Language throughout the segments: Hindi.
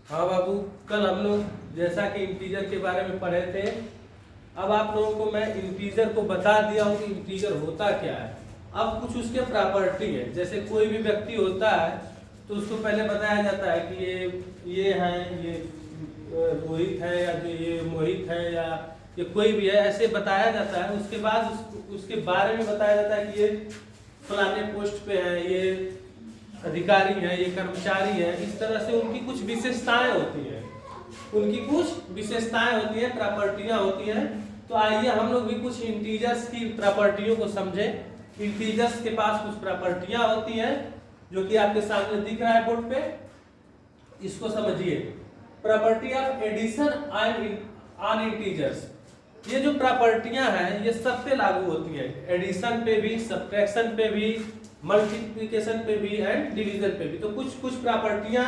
हाँ बाबू, कल हम लोग जैसा कि इंटीजर के बारे में पढ़े थे, अब आप लोगों को मैं इंटीजर को बता दिया हूँ कि इंटीजर होता क्या है। अब कुछ उसके प्रॉपर्टी है। जैसे कोई भी व्यक्ति होता है तो उसको पहले बताया जाता है कि ये है, ये रोहित है, या जो ये मोहित है, या ये कोई भी है, ऐसे बताया जाता है। उसके बाद उसके बारे में बताया जाता है कि ये फलाने पोस्ट पे है, ये अधिकारी है, ये कर्मचारी है। इस तरह से उनकी कुछ विशेषताएं होती है, प्रॉपर्टियां होती हैं। तो आइए हम लोग भी कुछ इंटीजर्स की प्रॉपर्टियों को समझें। इंटीजर्स के पास कुछ प्रॉपर्टियां होती हैं जो कि आपके सामने दिख रहा है बोर्ड पे, इसको समझिए। Property of addition on integers. ये जो प्रॉपर्टियां हैं ये सब पे लागू होती है, एडिशन पे भी, सब्ट्रैक्शन पे भी, मल्टीप्लिकेशन पे भी एंड डिवीजन पे भी। तो कुछ प्रॉपर्टियां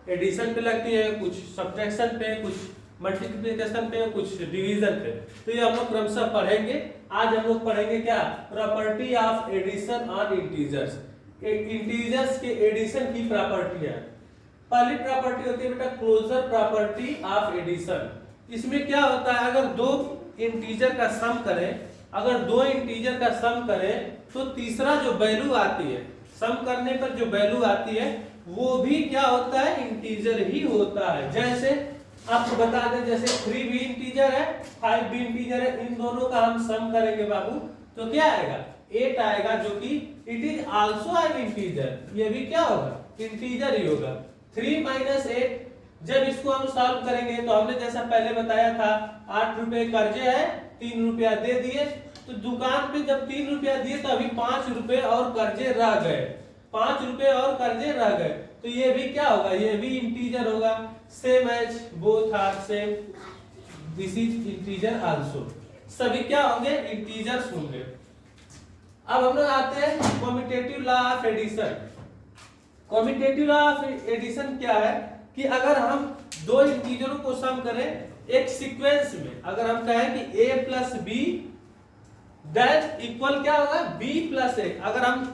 एडिशन पे लगती है, कुछ सब्ट्रैक्शन पे, कुछ मल्टीप्लिकेशन पे, कुछ डिवीजन पे। तो ये हम लोग क्रमशः पढ़ेंगे। आज हम लोग पढ़ेंगे क्या? Property of addition on integers. Integers के एडिशन की प्रॉपर्टियां। पहली प्रॉपर्टी होती है बेटा क्लोजर प्रॉपर्टी ऑफ एडिशन। इसमें क्या होता है, अगर दो इंटीजर का सम करें, तो तीसरा जो वैल्यू आती है, सम करने पर जो वैल्यू आती है वो भी क्या होता है? इंटीजर ही होता है। जैसे आपको बता दें, जैसे 3 भी इंटीजर है, 5 भी इंटीजर है, इन दोनों का हम सम करेंगे बाबू तो क्या आएगा? 8 आएगा, जो कि it is also an integer. ये भी क्या होगा? इंटीजर ही होगा। 3 - 8, जब इसको हम सॉल्व करेंगे तो हमने जैसा पहले बताया था, 8 रुपए कर्जे है, 3 रुपया दे दिए। तो दुकान पे जब 3 रुपया दिए तो अभी 5 रुपए और कर्जे रह गए, 5 रुपए और कर्जे रह गए। तो ये भी क्या होगा? ये भी इंटीजर होगा। Same as both are same, this is integer also. सभी क्या होंगे? इंटीजर्स होंगे। अब हम लोग आते हैं commutative law of addition. Commutative law of addition क्या है कि अगर हम दो इंटीजरों को सम करें एक सीक्वेंस में, अगर हम कहें कि a plus b that equal क्या होगा? b plus a। अगर हम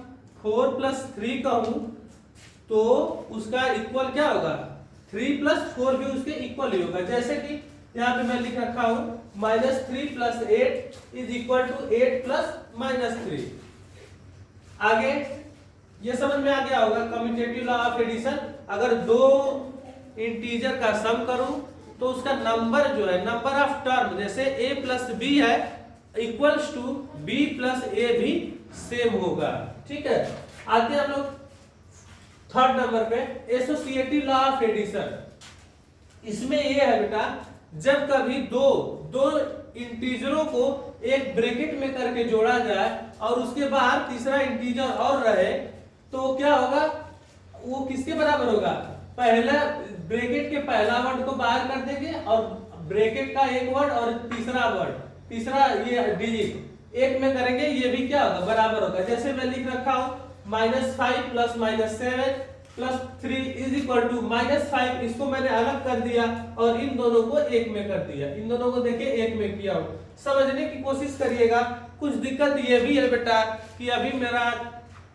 4 + 3 कहूं तो उसका इक्वल क्या होगा? 3 + 4 भी उसके इक्वल ही होगा। जैसे कि यहाँ पे मैं लिख रखा हूं -3 + 8 = 8 + -3। आगे ये समझ में आ गया होगा कम्यूटेटिव लॉ ऑफ एडिशन। अगर दो इंटीजर का सम करूं तो उसका नंबर जो है, नंबर ऑफ टर्म, जैसे a प्लस बी है equals to b plus a भी सेम होगा। ठीक है, आते हैं हम लोग 3rd नंबर पे, एसोसिएटिव लॉ ऑफ एडिशन। इसमें ये है बेटा, जब कभी दो इंटीजरों को एक ब्रैकेट में करके जोड़ा जाए और उसके बाहर तीसरा इंटीजर और रहे तो क्या होगा? वो किसके बराबर होगा? पहला ब्रैकेट के पहला वर्ड को बाहर कर देंगे और ब्रैकेट का एक वर्ड और तीसरा ये डिजिट एक में करेंगे, ये भी क्या होगा? बराबर होगा। जैसे मैं लिख रखा हूं -5 + -7 + 3 = -5। इसको मैंने अलग कर दिया और इन दोनों को एक में कर दिया। इन दोनों को देखिए एक में किया हूं। समझने की कोशिश करिएगा। कुछ दिक्कत ये भी है बेटा कि अभी मेरा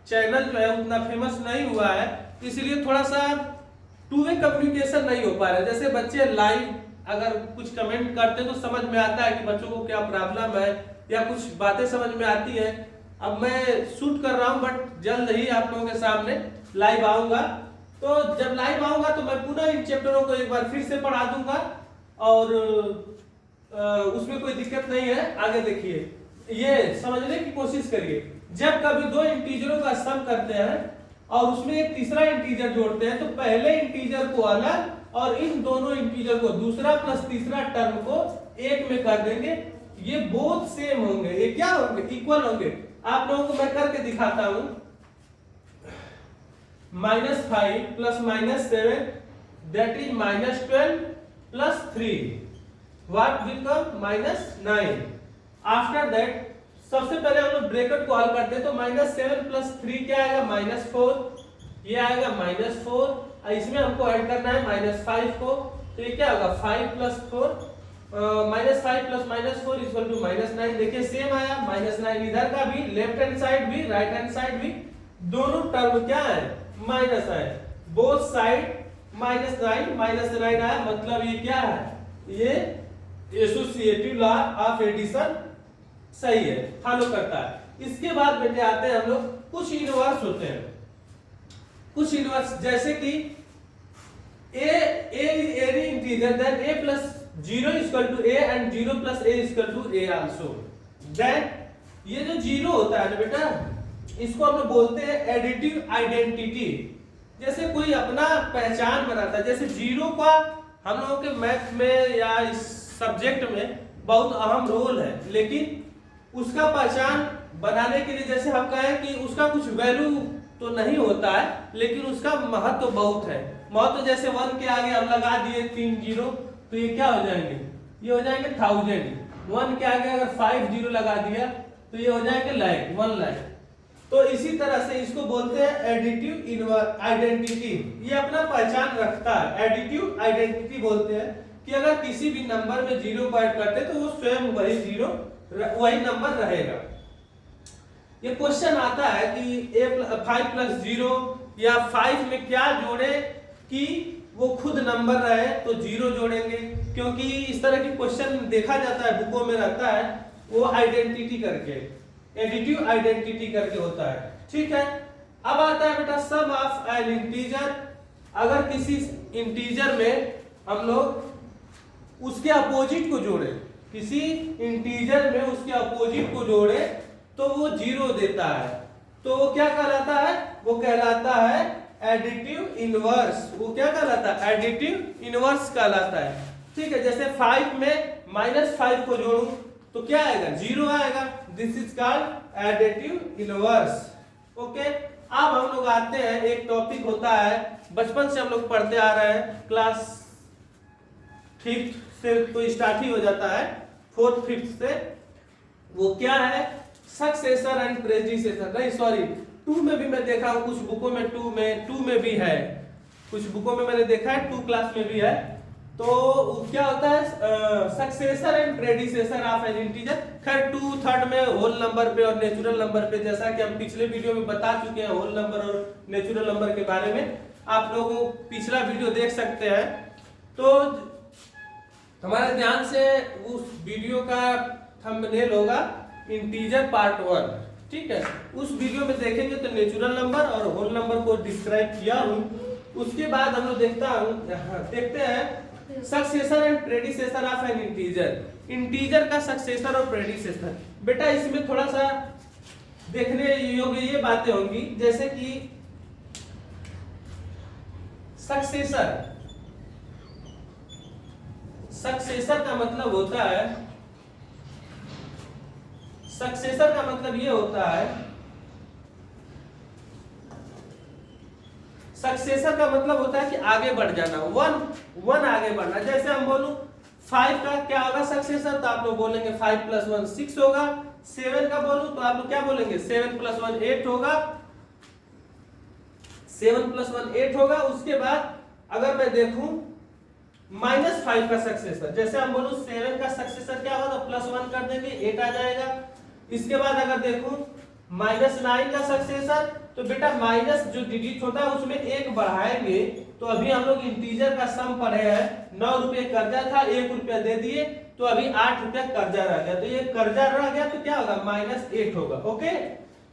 चैनल जो है उतना फेमस नहीं हुआ है, इसलिए थोड़ा सा 2 वे कम्युनिकेशन नहीं हो पा रहा है। जैसे बच्चे लाइव अगर कुछ कमेंट करते हैं तो समझ में आता है कि बच्चों को क्या प्रॉब्लम है या कुछ बातें समझ में आती है। अब मैं शूट कर रहा हूं, बट जल्द ही आप लोगों के सामने लाइव आऊंगा। तो जब लाइव आऊंगा तो मैं पुनः इन चैप्टरों को एक बार फिर से पढ़ा दूंगा और उसमें कोई दिक्कत नहीं है। आगे देखिए, ये समझने की कोशिश करिए। जब कभी दो इंटीजरों का सम करते हैं और उसमें एक तीसरा इंटीजर जोड़ते हैं तो पहले इंटीजर को अलग और इन दोनों इंटीजर को, दूसरा प्लस तीसरा टर्म को एक में कर देंगे। ये बोथ सेम होंगे, ये क्या होंगे? इक्वल होंगे। आप लोगों को मैं करके दिखाता हूं। -5 + -7 that is -12 + 3 what will come? -9। After that सबसे पहले हम लोग ब्रैकेट को हल करते हैं तो -7 + 3 क्या आएगा? -4। ये आएगा -4। इसमें हमको ऐड करना है -5 को, तो ये क्या होगा? 5 + 4 -5 + -4 = -9। देखिए सेम आया, -9 इधर का भी, लेफ्ट हैंड साइड भी, राइट हैंड साइड भी, दोनों टर्म क्या है? माइनस है। बोथ साइड -9 आया, मतलब ये क्या है, ये एसोसिएटिव लॉ ऑफ एडिशन सही है, फॉलो करता है। इसके बाद बेटे आते हैं हम लोग, कुछ इनवर्स होते हैं, कुछ इनवर्स जैसे कि any integer then a plus 0 is equal to a and 0 plus a is equal to a also, then ये जो 0 होता है ना बेटा, इसको हम लोग बोलते हैं एडिटिव आइडेंटिटी। जैसे कोई अपना पहचान बनाता है, जैसे 0 का हम लोगों के मैथ में या इस सब्जेक्ट में बहुत अहम रोल है, लेकिन उसका पहचान बनाने के लिए जैसे हम कहें कि उसका कुछ वैल्यू तो नहीं होता है, लेकिन उसका महत्व तो बहुत है। महत्व जैसे 1 के आगे हम लगा दिए 3 जीरो, तो ये क्या हो जाएंगे, ये हो जाएंगे 1000। 1 के आगे अगर 5 जीरो लगा दिया तो ये हो जाएंगे लाख, 1 लाख। तो इसी तरह से इसको बोलते हैं एडिटिव आइडेंटिटी। ये अपना पहचान रखता है, एडिटिव आइडेंटिटी बोलते हैं कि अगर किसी भी नंबर में 0 को ऐड करते तो वो स्वयं वही 0 वही नंबर रहेगा। ये क्वेश्चन आता है कि 5 + 0 या 5 में क्या जोड़े कि वो खुद नंबर रहे, तो 0 जोड़ेंगे, क्योंकि इस तरह की क्वेश्चन देखा जाता है, बुकों में रहता है, वो आइडेंटिटी करके, एडिटिव आइडेंटिटी करके होता है। ठीक है, अब आता है बेटा सम ऑफ एन इंटीजर। अगर किसी इंटीजर में हम लोग उसके अपोजिट को जोड़े, किसी इंटीजर में उसके अपोजिट को जोड़े तो वो 0 देता है, तो वो क्या कहलाता है, वो कहलाता है एडिटिव इनवर्स। वो क्या कहलाता है, एडिटिव इनवर्स कहलाता है। ठीक है, जैसे 5 में -5 को जोड़ूं तो क्या आएगा, 0 आएगा। This is called additive inverse. Okay, अब हम लोग आते हैं, एक टॉपिक होता है, बचपन से हम लोग पढ़ते आ रहे हैं, क्लास 5th से तो स्टार्ट ही हो जाता है, 4th 5th से। वो क्या है, सक्सेसर एंड प्रेडिसेसर। नहीं सॉरी, 2 में भी मैं देखा हूं, कुछ बुकों में 2 में भी है, कुछ बुकों में मैंने देखा है, 2 क्लास में भी है। तो क्या होता है, successor and predecessor of N integer. खैर 2 3rd में होल नंबर पे और नेचुरल नंबर पे, जैसा कि हम पिछले वीडियो में बता चुके हैं होल नंबर और नेचुरल नंबर के बारे में, आप लोगों पिछला वीडियो देख सकते हैं। तो हमारे ध्यान से उस वीडियो का थंबनेल होगा इंटीजर पार्ट 1। ठीक है, उस वीडियो में देखेंगे तो नेचुरल नंबर और होल नंबर को डिस्क्राइब किया हूं। उसके बाद हम लोग देखते हैं successor and predecessor of N integer. Integer का सक्सेसर और प्रेडिसेसर। बेटा इसमें थोड़ा सा देखने योग्य ये बातें होंगी, जैसे कि सक्सेसर, सक्सेसर का मतलब होता है, सक्सेसर का मतलब ये होता है, सक्सेसर का मतलब होता है कि आगे बढ़ जाना, वन आगे बढ़ना। जैसे हम बोलूं 5 का क्या होगा सक्सेसर, तो आप लोग बोलेंगे 5 + 1 6 होगा। 7 का बोलूं तो आप लोग क्या बोलेंगे, 7 + 1 8 होगा, 7 + 1 8 होगा। उसके बाद अगर मैं देखूं -5 का सक्सेसर, जैसे हम बोलूं 7 का सक्सेसर क्या होगा, तो +1 कर देंगे 8 आ जाएगा। इसके बाद अगर देखूं -9 का सक्सेसर, तो बेटा माइनस जो डिजिट होता है उसमें 1 बढ़ाएंगे, तो अभी हम लोग इंटीजर का सम पढ़े हैं, 9 रुपए कर्जा था, 1 रुपया दे दिए, तो अभी 8 रुपया कर्जा रह गया, तो ये कर्जा रह गया तो क्या होगा, -8 होगा। ओके,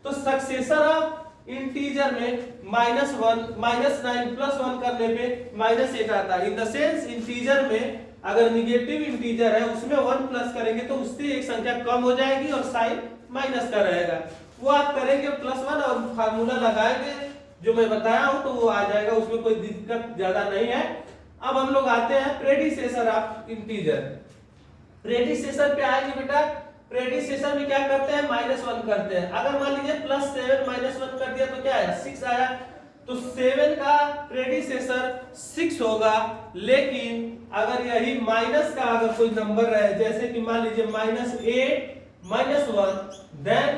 तो सक्सेसर ऑफ इंटीजर में -1 -9 + 1 करने पे -8 आता है। इन द सेंस इंटीजर में अगर निगेटिव इंटीजर है उसमें 1 प्लस करेंगे तो उससे एक संख्या कम हो जाएगी और साइन माइनस का रहेगा, वो आप करेंगे +1 और फार्मूला लगाएंगे जो मैं बताया हूं तो वो आ जाएगा, उसमें कोई दिक्कत ज्यादा नहीं है। अब हम लोग आते हैं प्रेडिसेसर ऑफ इंटीजर। प्रेडिसेसर पे आएंगे बेटा, प्रेडिसेसर में क्या करते हैं, -1 करते हैं। अगर मान लीजिए +7 -1 कर दिया तो क्या आया, 6 आया, तो 7 का प्रेडिसेसर 6 होगा। लेकिन अगर यही माइनस का अगर कोई नंबर रहे, जैसे कि मान लीजिए -8 -1, देन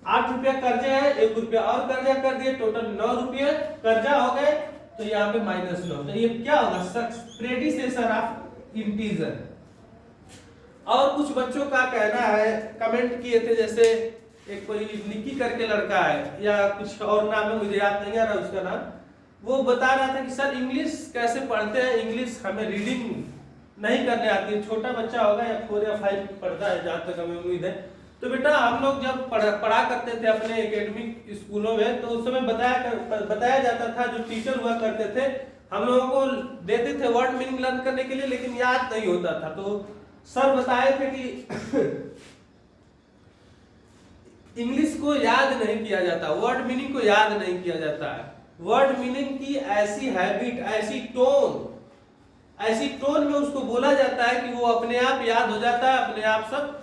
8 रुपया कर्जे है, 1 रुपया और कर्जा कर दिए, टोटल 9 रुपये कर्जा हो गए, तो यहाँ पे -9, तो ये क्या होगा, प्रेडिसेसर ऑफ इंटीजर। और कुछ बच्चों का कहना है, कमेंट किए थे, जैसे एक कोई निक्की करके लड़का है या कुछ और नाम है, मुझे याद नहीं आ रहा उसका नाम, वो बता रहा था कि सर इंग्लिश कैसे पढ़ते हैं, इंग्लिश हमें रीडिंग नहीं करने आती है। छोटा बच्चा होगा या 4 या 5 पढ़ता है जहाँ तक हमें उम्मीद है। तो बेटा हम लोग जब पढ़ा करते थे अपने एकेडमिक स्कूलों में, तो उस समय बताया जाता था, जो टीचर हुआ करते थे हम लोगों को देते थे वर्ड मीनिंग लर्न करने के लिए, लेकिन याद नहीं होता था। तो सर बताए थे कि इंग्लिश को याद नहीं किया जाता, वर्ड मीनिंग को याद नहीं किया जाता है। वर्ड मीनिंग की ऐसी हैबिट, ऐसी टोन में उसको बोला जाता है कि वो अपने आप याद हो जाता है, अपने आप सब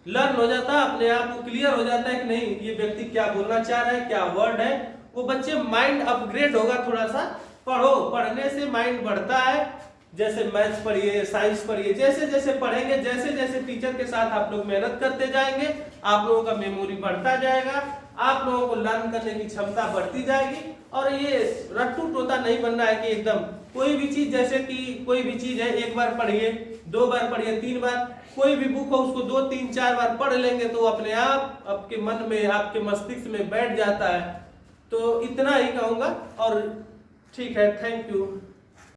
लर्न हो जाता है, अपने आप वो क्लियर हो जाता है कि नहीं ये व्यक्ति क्या बोलना चाह रहा है, क्या वर्ड है। वो बच्चे माइंड अपग्रेड होगा थोड़ा सा, पढ़ने से माइंड बढ़ता है। जैसे मैथ्स पढ़िए, साइंस पढ़िए, जैसे जैसे पढ़ेंगे, जैसे जैसे टीचर के साथ आप लोग मेहनत करते जाएंगे, आप लोगों का मेमोरी बढ़ता जाएगा, आप लोगों को लर्न करने की क्षमता बढ़ती जाएगी। और ये रट्टू तोता नहीं बनना है कि एकदम कोई भी चीज, जैसे कि कोई भी चीज है एक बार पढ़िए, 2 बार पढ़िए, 3 बार, कोई भी बुक हो उसको 2, 3, 4 बार पढ़ लेंगे तो अपने आप आपके मन में, आपके मस्तिष्क में बैठ जाता है। तो इतना ही कहूंगा और ठीक है, थैंक यू।